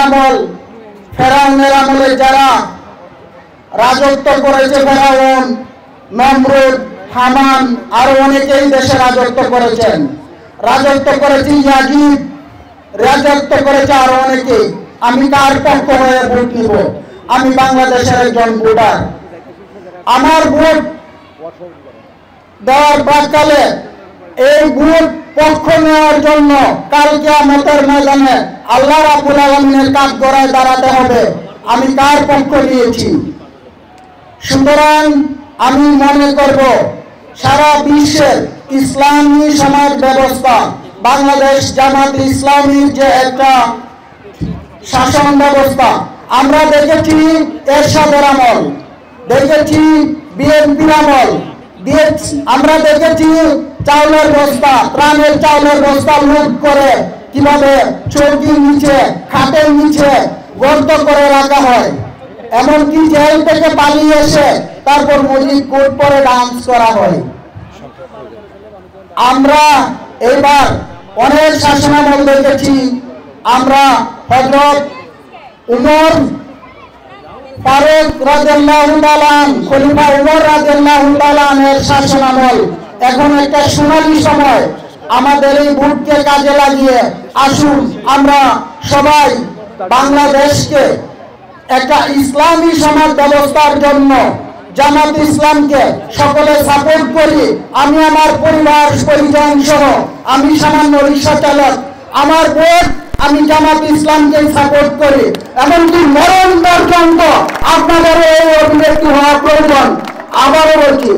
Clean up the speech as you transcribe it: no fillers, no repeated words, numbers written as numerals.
আমল, ফেরাউনের আমলে যারা রাজত্ব করেছে, ফেরাউন, নমরুদ, হামান আরো অনেকেই দেশে রাজত্ব করেছেন, রাজত্ব করেছে ইয়াজিদ, রাজত্ব করেছে আরো অনেকেই। আমি কার পক্ষ হয়ে ভোট নিব? আমি বাংলাদেশের একজন ভোটার। আমার ভোট দেওয়ার প্রাককালে এই ভোট পক্ষ নেওয়ার জন্য কাল কিয়ামতের ময়দানে আল্লাহ রাব্বুল আলামিনের কাঠগড়ায় দাঁড়াতে হবে আমি কার পক্ষ নিয়েছি। সুতরাং আমি মনে করব সারা বিশ্বের ইসলামী সমাজ ব্যবস্থা, বাংলাদেশ জামাত ইসলামীর যে একটা শাসন ব্যবস্থা, আমরা দেখেছি এরশাদের আমল, দেখেছি বিএনপির আমল, আমরা দেখেছি চাউলের বস্তা, ত্রাণের চাউলের বস্তা লুট করে কিভাবে চৌকির নিচে, খাটের নিচে গর্ত করে রাখা হয়, এমনকি জেল থেকে পালিয়ে এসে তারপর মসজিদ কোট পরে ডান্স করা হয়। আমরা এবার অনেক শাসনামল দেখেছি। আমরা হযরত উমর ফারুক রাদিয়াল্লাহু তাআলা, খলিফা উমর রাদিয়াল্লাহু তাআলা এর শাসনামল এখন একটা সোনালী সময়। আমাদের এই ভোটকে কাজে লাগিয়ে আসুন আমরা সবাই বাংলাদেশকে একটা ইসলামী সমাজ ব্যবস্থার জন্য জামাত ইসলামকে সকলে সাপোর্ট করি। আমি আমার পরিবার পরিজন সহ, আমি সামান্য রিক্সা চালক, আমার ভোট আমি জামাত ইসলামকে সাপোর্ট করি। এমনকি মরণ পর্যন্ত আপনাদের এই অভিব্যক্তি হওয়া প্রয়োজন। আবারও বলছি